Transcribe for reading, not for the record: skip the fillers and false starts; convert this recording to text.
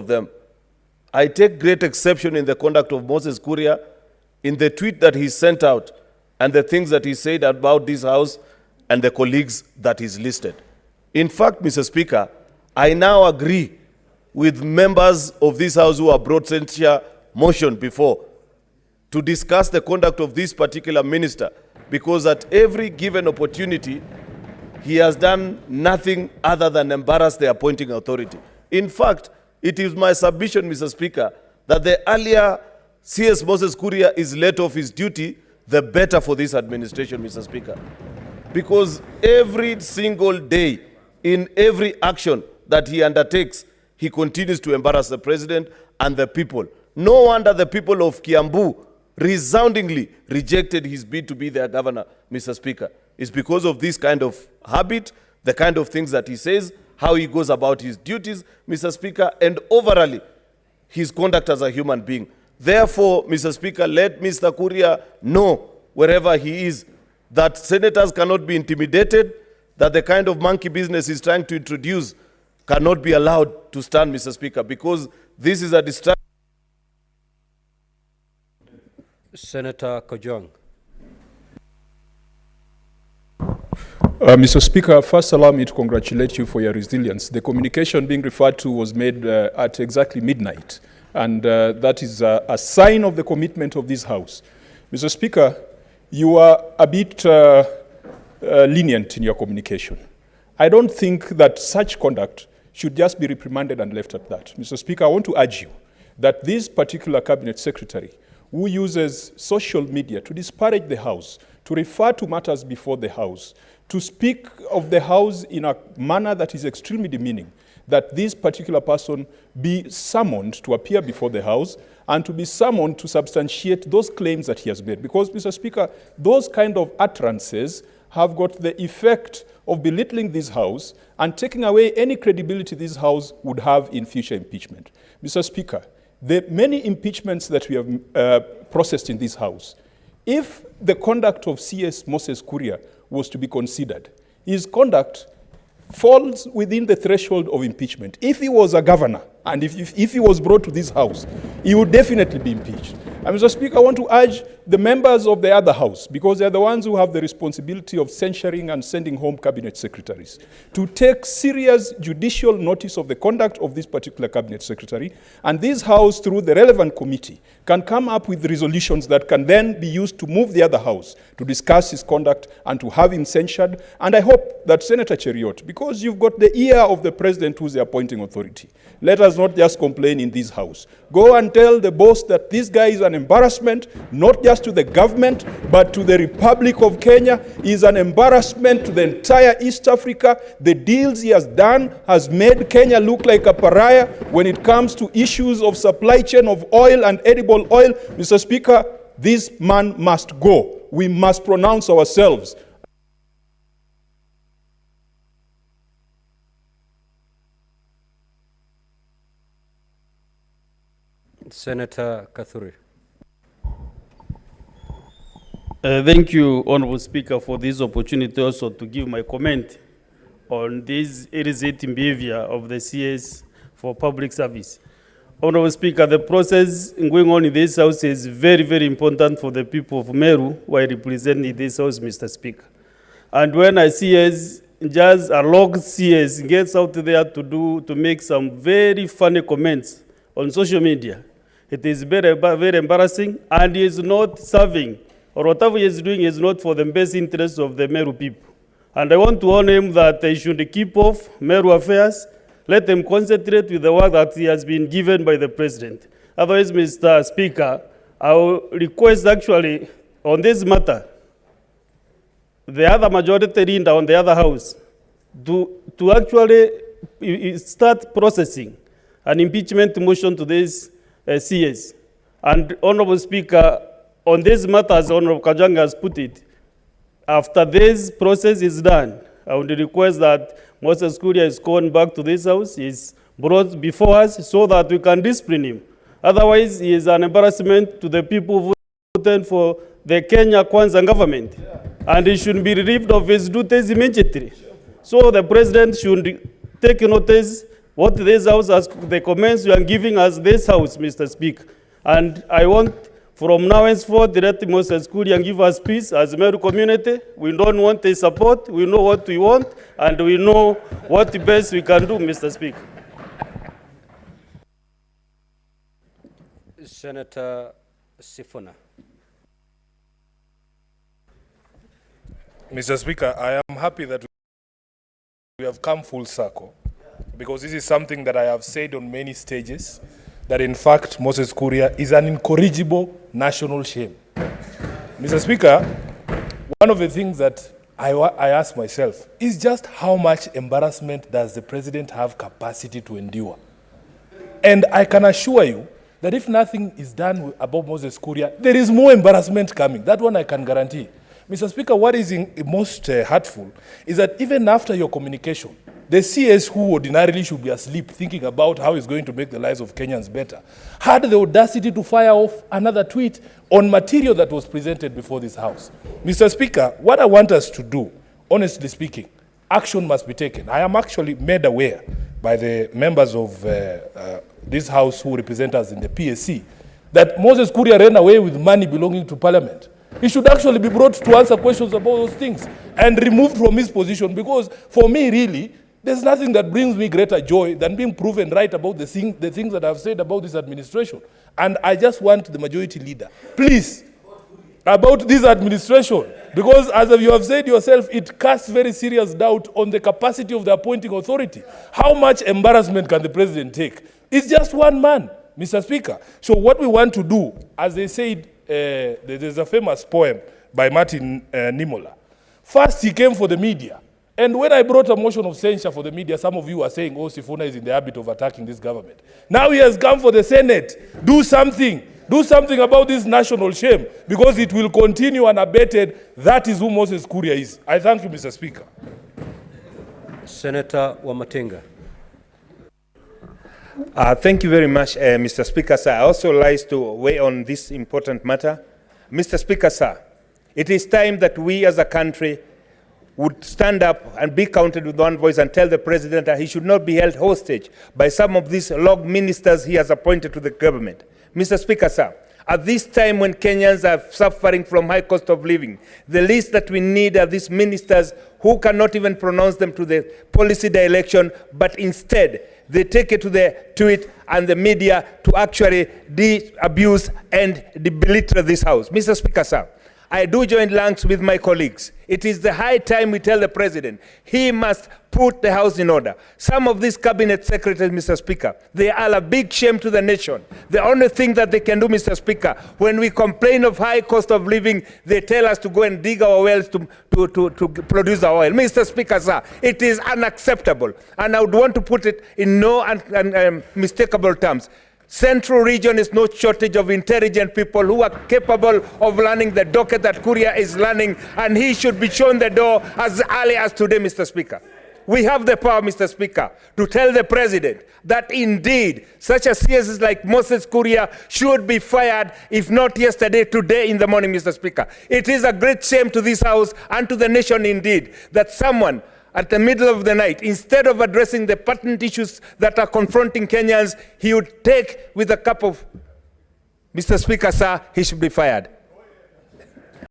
them. I take great exception in the conduct of Moses Kuria, in the tweet that he sent out, and the things that he said about this House and the colleagues that he's listed. In fact, Mr. Speaker, I now agree with members of this House who have brought censure motion before to discuss the conduct of this particular minister, because at every given opportunity, he has done nothing other than embarrass the appointing authority. In fact, it is my submission, Mr. Speaker, that the earlier CS Moses Kuria is let off his duty, the better for this administration, Mr. Speaker. Because every single day, in every action that he undertakes, he continues to embarrass the president and the people. No wonder the people of Kiambu resoundingly rejected his bid to be their governor, Mr. Speaker. It's because of this kind of habit, the kind of things that he says, how he goes about his duties, Mr. Speaker, and overall, his conduct as a human being. Therefore, Mr. Speaker, let Mr. Kuria know, wherever he is, that senators cannot be intimidated, that the kind of monkey business he's trying to introduce cannot be allowed to stand, Mr. Speaker, because this is a distraction. Senator Kojong. Mr. Speaker, first allow me to congratulate you for your resilience. The communication being referred to was made at exactly midnight, and that is a sign of the commitment of this House. Mr. Speaker, you are a bit lenient in your communication. I don't think that such conduct should just be reprimanded and left at that. Mr. Speaker, I want to urge you that this particular cabinet secretary who uses social media to disparage the House, to refer to matters before the House, to speak of the House in a manner that is extremely demeaning, that this particular person be summoned to appear before the House and to be summoned to substantiate those claims that he has made. Because, Mr. Speaker, those kind of utterances have got the effect of belittling this House and taking away any credibility this House would have in future impeachment. Mr. Speaker, the many impeachments that we have processed in this House, if the conduct of CS Moses Kuria was to be considered, his conduct falls within the threshold of impeachment. If he was a governor and if he was brought to this House, he would definitely be impeached. And Mr. Speaker, I want to urge the members of the other House, because they are the ones who have the responsibility of censuring and sending home cabinet secretaries, to take serious judicial notice of the conduct of this particular cabinet secretary, and this House, through the relevant committee, can come up with resolutions that can then be used to move the other House to discuss his conduct and to have him censured. And I hope that Senator Cheruiyot, because you've got the ear of the president who's the appointing authority, let us not just complain in this House. Go and tell the boss that this guy is an embarrassment, not just to the government, but to the Republic of Kenya. He is an embarrassment to the entire East Africa. The deals he has done has made Kenya look like a pariah when it comes to issues of supply chain of oil and edible oil. Mr. Speaker, this man must go. We must pronounce ourselves. Senator Kathuri. Thank you, Honorable Speaker, for this opportunity also to give my comment on this irritating behavior of the CS for public service. Honorable Speaker, the process going on in this House is very, very important for the people of Meru who are representing this House, Mr. Speaker. And when I see as just a log CS gets out there to make some very funny comments on social media, it is very, very embarrassing, and he is not serving, or whatever he is doing is not for the best interests of the Meru people. And I want to warn him that they should keep off Meru affairs. Let them concentrate with the work that he has been given by the president. Otherwise, Mr. Speaker, I will request actually on this matter, the other majority leader on the other house to actually start processing an impeachment motion to this CS. And Honorable Speaker, on this matter, as Honorable Kajanga has put it, after this process is done, I would request that Moses Kuria is called back to this House, is brought before us so that we can discipline him. Otherwise, he is an embarrassment to the people who voted for the Kenya Kwanza government. And he should be relieved of his duties immediately. So the president should take notice what this house has, the comments you are giving us this house, Mr. Speaker. And I want from now henceforth, let Moses Kuria give us peace as a Meru community. We don't want his support. We know what we want, and we know what the best we can do, Mr. Speaker. Senator Sifuna. Mr. Speaker, I am happy that we have come full circle, because this is something that I have said on many stages, that in fact Moses Kuria is an incorrigible national shame. Mr. Speaker, one of the things that I ask myself is just how much embarrassment does the president have capacity to endure? And I can assure you that if nothing is done about Moses Kuria, there is more embarrassment coming. That one I can guarantee. Mr. Speaker, what is most hurtful is that even after your communication, the CS who ordinarily should be asleep thinking about how he's going to make the lives of Kenyans better, had the audacity to fire off another tweet on material that was presented before this House. Mr. Speaker, what I want us to do, honestly speaking, action must be taken. I am actually made aware by the members of this House who represent us in the PSC that Moses Kuria ran away with money belonging to Parliament. He should actually be brought to answer questions about those things and removed from his position, because for me, really, there's nothing that brings me greater joy than being proven right about the things that I've said about this administration. And I just want the majority leader, please, about this administration, because as you have said yourself, it casts very serious doubt on the capacity of the appointing authority. How much embarrassment can the president take? It's just one man, Mr. Speaker. So what we want to do, as they said, there's a famous poem by Martin Niemöller. First, he came for the media. And when I brought a motion of censure for the media, some of you are saying, oh, Sifuna is in the habit of attacking this government. Now he has come for the Senate. Do something. Do something about this national shame, because it will continue unabated. That is who Moses Kuria is. I thank you, Mr. Speaker. Senator Wamatinga. Thank you very much, Mr. Speaker, sir. I also like to weigh on this important matter. Mr. Speaker, sir, it is time that we as a country would stand up and be counted with one voice and tell the president that he should not be held hostage by some of these log ministers he has appointed to the government. Mr. Speaker, sir, at this time when Kenyans are suffering from high cost of living, the least that we need are these ministers who cannot even pronounce them to the policy direction, but instead they take it to the tweet and the media to actually abuse and belittle this House. Mr. Speaker, sir, I do join ranks with my colleagues. It is the high time we tell the president he must put the House in order. Some of these cabinet secretaries, Mr. Speaker, they are a big shame to the nation. The only thing that they can do, Mr. Speaker, when we complain of high cost of living, they tell us to go and dig our wells to produce our oil. Mr. Speaker, sir, it is unacceptable. And I would want to put it in no unmistakable terms. Central region is no shortage of intelligent people who are capable of learning the docket that Kuria is learning, and he should be shown the door as early as today, Mr. Speaker. We have the power, Mr. Speaker, to tell the president that indeed such a CS like Moses Kuria should be fired, if not yesterday, today in the morning, Mr. Speaker. It is a great shame to this House and to the nation indeed that someone at the middle of the night, instead of addressing the pertinent issues that are confronting Kenyans, he would take with a cup of, Mr. Speaker, sir, he should be fired.